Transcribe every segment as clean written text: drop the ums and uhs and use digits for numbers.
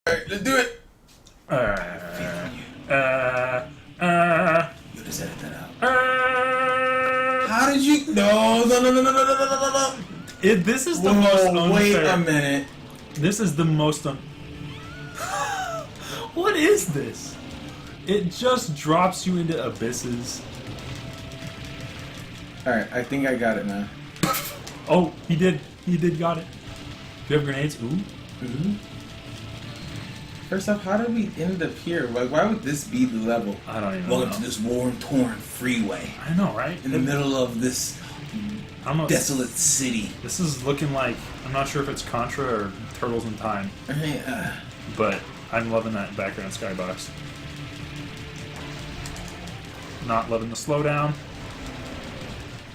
Alright, let's do it. You just edit that out. How did you? No. This is the most unfair. Wait a minute. This is the most What is this? It just drops you into abysses. Alright, I think I got it now. Oh, he did got it. Do you have grenades? Ooh. First off, how did we end up here? Like, why would this be the level? I don't even know. Welcome to this war-torn freeway. I know, right? In the middle of this desolate city. This is looking like, I'm not sure if it's Contra or Turtles in Time. But I'm loving that background skybox. Not loving the slowdown.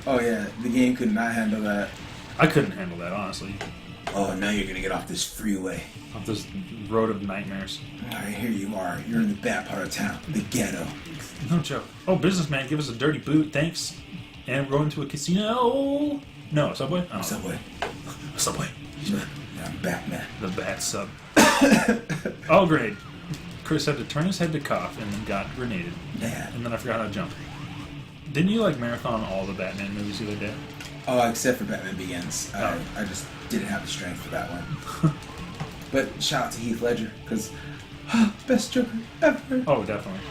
Oh yeah, the game could not handle that. I couldn't handle that, honestly. Oh, now you're gonna get off this freeway. Off this road of nightmares. Alright, here you are. You're in the bad part of town. The ghetto. No joke. Oh, businessman, give us a dirty boot, thanks. And we're going to a casino. No, Subway? Oh. Subway. Subway. Yeah, I'm Batman. The bat sub. Oh, great. Chris had to turn his head to cough and then got grenaded. Yeah. And then I forgot how to jump. Didn't you, like, marathon all the Batman movies the other day? Oh, except for Batman Begins. I just didn't have the strength for that one. But shout out to Heath Ledger, because best Joker ever. Oh, definitely.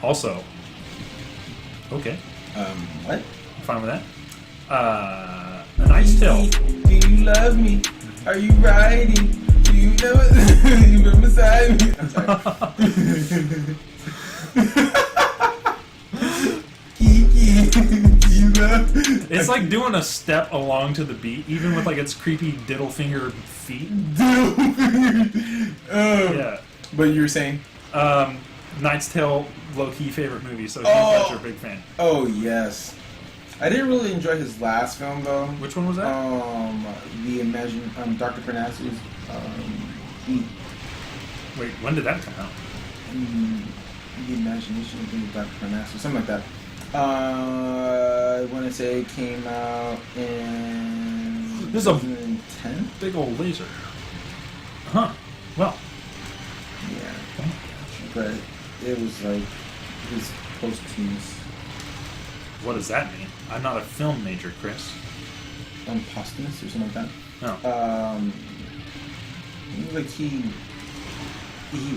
Also, okay. What? I'm fine with that. A Knight's Tale. Do you love me? Are you riding? Do you know it? You've been beside me. I'm sorry. It's like doing a step along to the beat, even with like its creepy diddle finger feet. Yeah. But you were saying? Knight's Tale, low-key favorite movie, so that's your big fan. Oh, yes. I didn't really enjoy his last film, though. Which one was that? Dr. Parnassus. Wait, when did that come out? The Imagination of Dr. Parnassus, something like that. I want to say it came out in 2010? Big old laser. Huh. Well. Yeah. But it was like, it was posthumous. What does that mean? I'm not a film major, Chris. Posthumous or something like that? No. Like he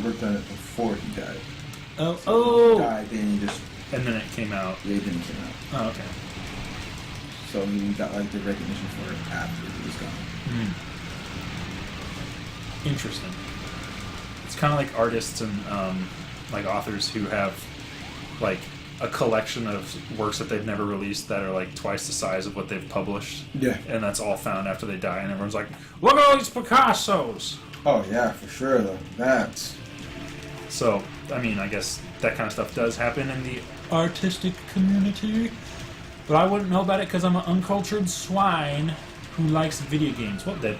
worked on it before he died. Oh. He died, then he just... And then it came out. Yeah, it didn't come out. Oh, okay. So he got like the recognition for it after he was gone. Interesting. It's kind of like artists and like authors who have like a collection of works that they've never released that are like twice the size of what they've published. Yeah. And that's all found after they die, and everyone's like, "Look at all these Picassos!" Oh yeah, for sure though. That's... So, I mean, I guess that kind of stuff does happen in the artistic community, but I wouldn't know about it because I'm an uncultured swine who likes video games. What the?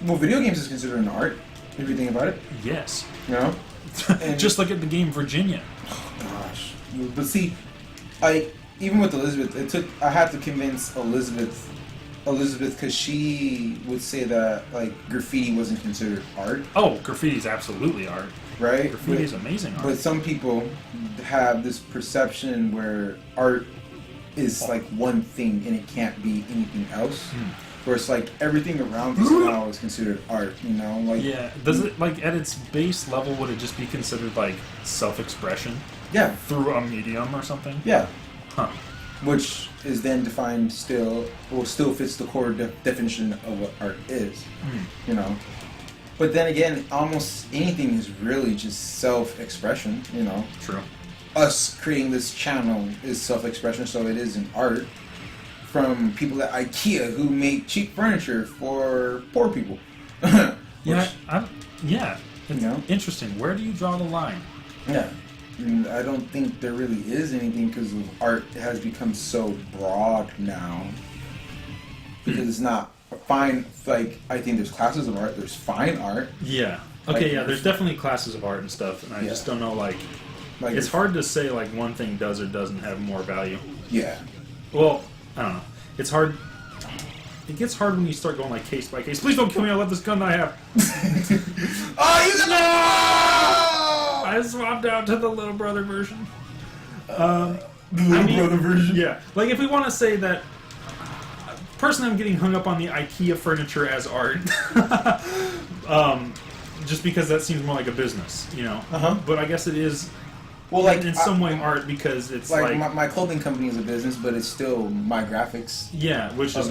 Well, video games is considered an art, if you think about it. Yes. You know? And just look at the game Virginia. Oh, gosh. But see, even with Elizabeth, I had to convince Elizabeth because she would say that like graffiti wasn't considered art. Oh, graffiti's absolutely art. Right? Graffiti's amazing art. But some people have this perception where art is like one thing and it can't be anything else. Where it's like everything around us now is considered art, you know? Like, yeah. Does it, like, at its base level, would it just be considered like self-expression? Yeah. Through a medium or something? Yeah. Huh. Which is then defined still fits the core definition of what art is, you know? But then again, almost anything is really just self-expression, you know? True. Us creating this channel is self-expression, so it is an art. From people at IKEA who make cheap furniture for poor people. Yeah, it's you know? interesting. Where do you draw the line? Yeah. And I don't think there really is anything because art has become so broad now. Because it's not fine, like, I think there's classes of art, there's fine art. Yeah. Okay, like, there's definitely classes of art and stuff, and I just don't know, like it's hard to say, like, one thing does or doesn't have more value. Yeah. Well, I don't know. It's hard. It gets hard when you start going, like, case by case. Please don't kill me, I love this gun that I have. Oh, you got I swapped out to the little brother version. The little brother version. Yeah, like if we want to say that. Personally, I'm getting hung up on the IKEA furniture as art, just because that seems more like a business, you know. But I guess it is. Well, like in some way, art because it's like my clothing company is a business, but it's still my graphics. Yeah, which is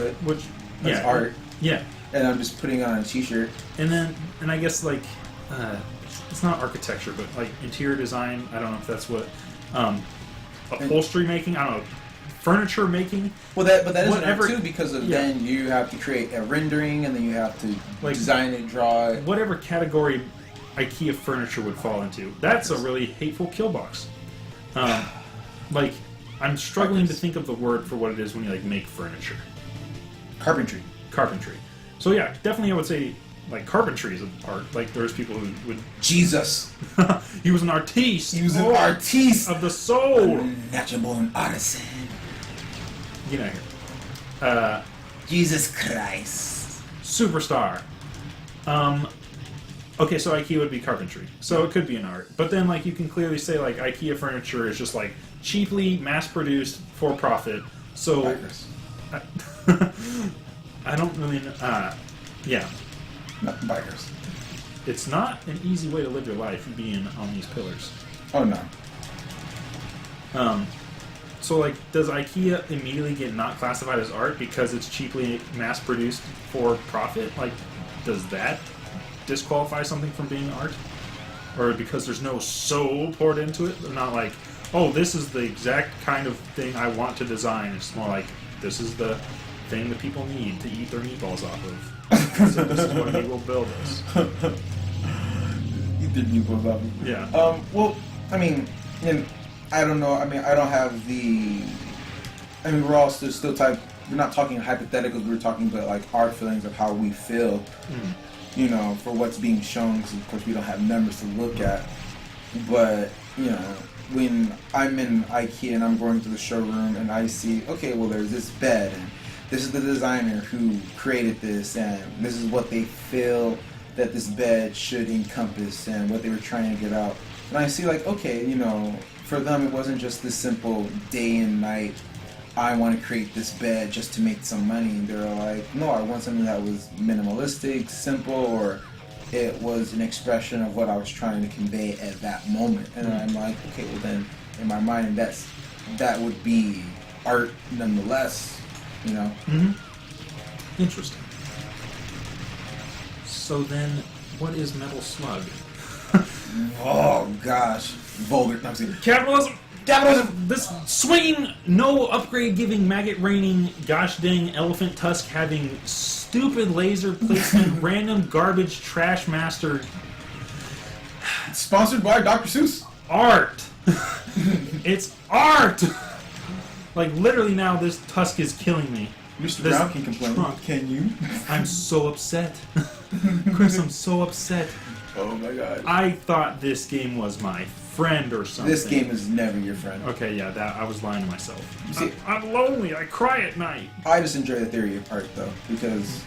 art. Yeah, and I'm just putting on a T-shirt. And I guess like it's not architecture, but like interior design. I don't know if that's what upholstery making. I don't know. Furniture making. Well, that is art too, because then you have to create a rendering, and then you have to design it, draw it. Whatever category IKEA furniture would fall into. That's a really hateful kill box. Like, I'm struggling to think of the word for what it is when you like make furniture. Carpentry. So yeah, definitely I would say like carpentry is art. Like there's people who would. Jesus. He was an artiste. He was an artiste of the soul. Natural born artisan. Get out of here. Jesus Christ. Superstar. Okay, so IKEA would be carpentry. So it could be an art. But then, like, you can clearly say, like, IKEA furniture is just, like, cheaply mass-produced for profit. So... I don't really know. Yeah. Not bikers. It's not an easy way to live your life, being on these pillars. Oh, no. So, like, does IKEA immediately get not classified as art because it's cheaply mass-produced for profit? Like, does that disqualify something from being art? Or because there's no soul poured into it? They're not like, oh, this is the exact kind of thing I want to design. It's more like, this is the thing that people need to eat their meatballs off of. So this is what we will build us. Eat their meatballs off of. Yeah. Well, I mean, I don't know. I mean, I don't have the... I mean, we're all still we're not talking hypotheticals. We're talking about, like, our feelings of how we feel, you know, for what's being shown. Because, of course, we don't have numbers to look at. But, you know, when I'm in IKEA and I'm going through the showroom and I see, okay, well, there's this bed, and this is the designer who created this, and this is what they feel that this bed should encompass and what they were trying to get out. And I see, like, okay, you know, for them it wasn't just this simple day and night, I want to create this bed just to make some money. They're like, no, I want something that was minimalistic, simple, or it was an expression of what I was trying to convey at that moment. And I'm like, okay, well then, in my mind, that would be art nonetheless, you know? Interesting. So then, what is Metal Slug? Oh gosh, vulgar. No, Capitalism. This swinging, no upgrade giving, maggot raining, gosh dang, elephant tusk having, stupid laser placement, random garbage trash master. Sponsored by Dr. Seuss. Art. It's art. Like literally now, this tusk is killing me. Mr. Brown can complain. Trunk. Can you? I'm so upset. Chris, I'm so upset. Oh my god. I thought this game was my friend or something. This game is never your friend. Okay, yeah, I was lying to myself. You see, I'm lonely. I cry at night. I just enjoy the theory of art, though, because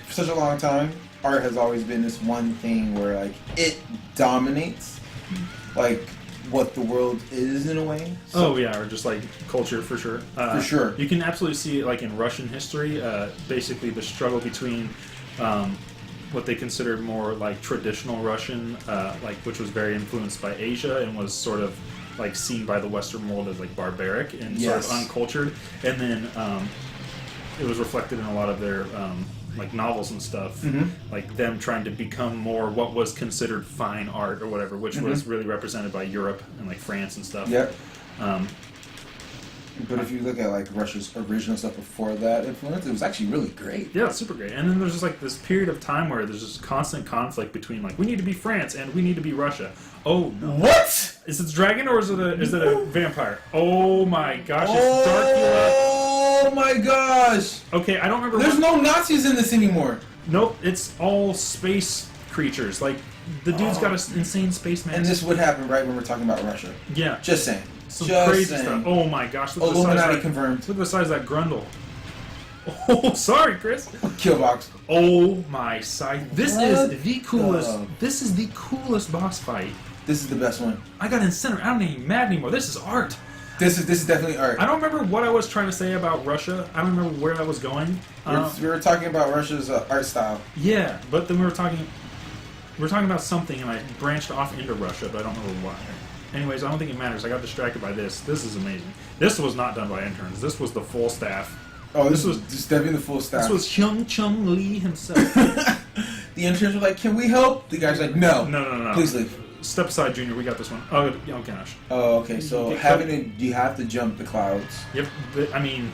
for such a long time, art has always been this one thing where, like, it dominates, like, what the world is in a way. So, oh yeah, or just like culture for sure. For sure. You can absolutely see it like in Russian history. Basically, the struggle between what they considered more like traditional Russian, like which was very influenced by Asia and was sort of like seen by the Western world as like barbaric and sort of uncultured, and then it was reflected in a lot of their like novels and stuff, like them trying to become more what was considered fine art or whatever, which was really represented by Europe and like France and stuff. Yep. But if you look at like Russia's original stuff before that influence, it was actually really great. Yeah, it's super great. And then there's just like this period of time where there's just constant conflict between like we need to be France and we need to be Russia. Oh no! What? Is it a dragon or is it a vampire? Oh my gosh! It's Darkula. Oh my gosh! Okay, I don't remember. There's no Nazis in this anymore. Nope, it's all space creatures. Like the dude's got an insane space man. And this would happen right when we're talking about Russia. Yeah. Just saying. Some Just crazy saying. stuff. Oh my gosh! Look Illuminati confirmed. Look at the size of that Grundle. Oh, sorry, Chris. Killbox. Oh my side. This is the coolest. This is the coolest boss fight This is the best one. I got incinerated. I'm not even mad anymore. This is art. This is definitely art. I don't remember what I was trying to say about Russia. I don't remember where I was going. We were talking about Russia's art style. Yeah, but then we were talking about something, and I branched off into Russia, but I don't remember why. Anyways, I don't think it matters. I got distracted by this. This is amazing. This was not done by interns. This was the full staff. Oh, this was just definitely the full staff. This was Hyung Chung Lee himself. The interns were like, "Can we help?" The guy's like, "No, no. Please leave." Step aside, Junior. We got this one. Oh gosh. Oh, okay. So you have to jump the clouds. Yep. I mean,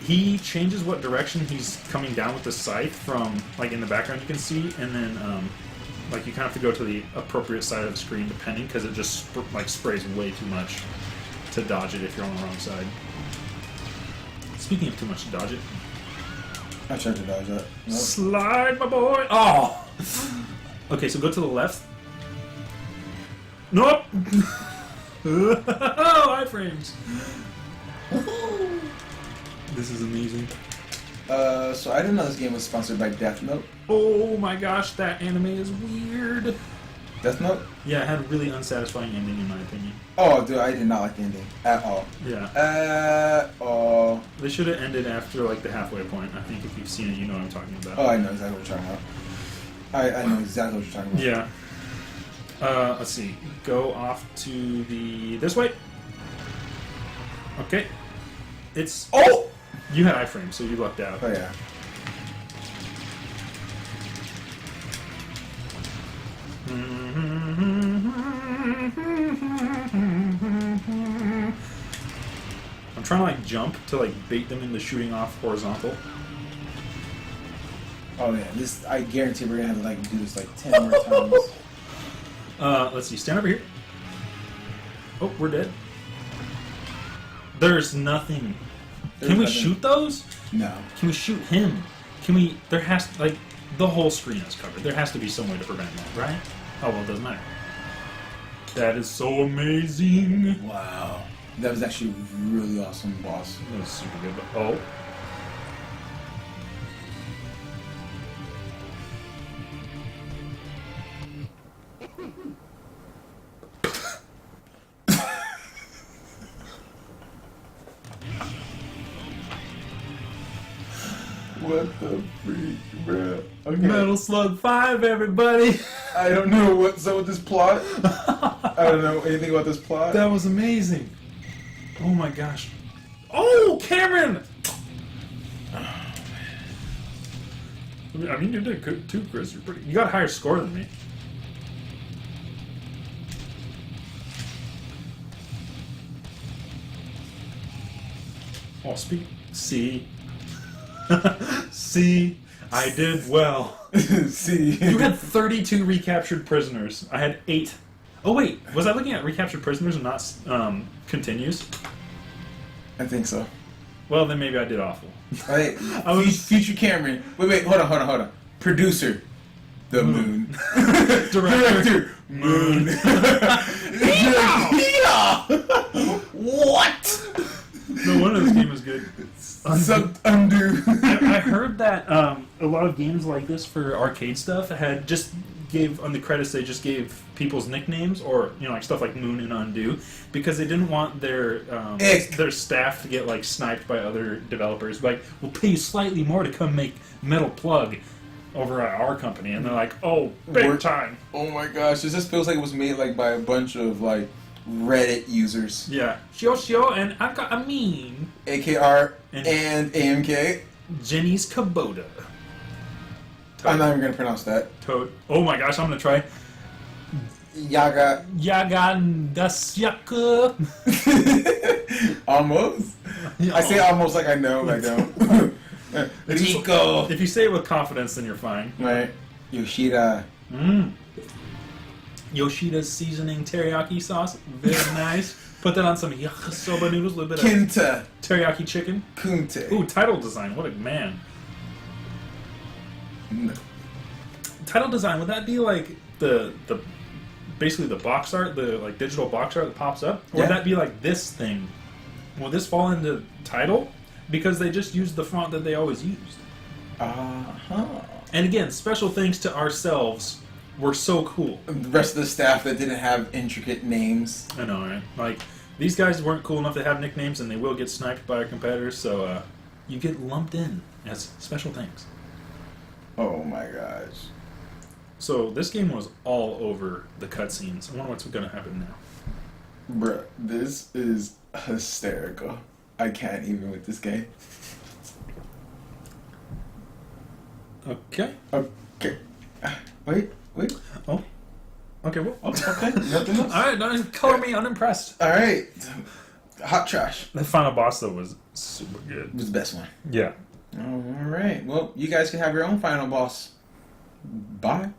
he changes what direction he's coming down with the scythe from, like in the background you can see, and then like you kind of have to go to the appropriate side of the screen depending, because it just sprays way too much to dodge it if you're on the wrong side. Speaking of too much to dodge it, I tried to dodge that. Nope. Slide, my boy. Oh. Okay, so go to the left. Nope. Oh, iframes. This is amazing. So I didn't know this game was sponsored by Death Note. Oh my gosh, that anime is weird. Death Note? Yeah, it had a really unsatisfying ending in my opinion. Oh, dude, I did not like the ending at all. Yeah. Oh. They should have ended after like the halfway point. I think if you've seen it, you know what I'm talking about. Oh, I know exactly what you're talking about. I know exactly what you're talking about. Yeah. Let's see. Go off to this way. Okay. It's... Oh! You had iframe, so you lucked out. Oh, yeah. I'm trying to like jump to like bait them into shooting off horizontal. Oh yeah, this I guarantee we're gonna have to like do this like 10 more times. Let's see. Stand over here. Oh, we're dead. There's nothing. Can we shoot those? No. Can we shoot him? Can we? There has to, like, the whole screen is covered. There has to be some way to prevent that, right? Oh well, it doesn't matter. That is so amazing. Wow. That was actually really awesome, boss. That was super good. But, oh. What the freak, bruh? Okay. Metal Slug 5, everybody! I don't know what's up with this plot. I don't know anything about this plot. That was amazing. Oh my gosh. Oh, Cameron! I mean, you did good too, Chris. You got a higher score than me. Oh, See. See, I did well. See. You had 32 recaptured prisoners. I had 8. Oh wait, was I looking at recaptured prisoners and not continues? I think so. Well, then maybe I did awful. Right. Future Cameron. Wait, hold on. Producer. The Moon. Director. Moon. What? No wonder this game is good. Undo. I heard that a lot of games like this for arcade stuff had just gave on the credits they just gave people's nicknames, or like stuff like Moon and Undo, because they didn't want their staff to get like sniped by other developers. Like, we'll pay you slightly more to come make Metal Plug over at our company, and they're like, oh, big time. Oh my gosh, this just feels like it was made like by a bunch of like Reddit users. Yeah. Shio and Amin. AKR and AMK. Jenny's Kubota. I'm not even going to pronounce that. Toad. Oh my gosh, I'm going to try. Yaga Dasyaka. Almost. I say almost like I know, but I don't. Rico. If you say it with confidence, then you're fine. Right. Yoshida. Yoshida's seasoning teriyaki sauce. Very nice. Put that on some yakisoba noodles, a little bit Kinta. of teriyaki chicken. Kunte. Ooh, title design. What a man. No. Title design, would that be like the basically the box art, the like digital box art that pops up? Or would that be like this thing? Will this fall into title? Because they just used the font that they always used. Uh-huh. And again, special thanks to ourselves were so cool. The rest of the staff that didn't have intricate names. I know, right? Like, these guys weren't cool enough to have nicknames, and they will get sniped by our competitors, so you get lumped in as special things. Oh my gosh. So this game was all over the cutscenes. I wonder what's going to happen now. Bruh, this is hysterical. I can't even with this game. Okay. Okay. Wait. Oh. Okay, well. Okay. Nothing else? Alright, don't color me unimpressed. Alright. Hot trash. The final boss, though, was super good. It was the best one. Yeah. Alright. Well, you guys can have your own final boss. Bye.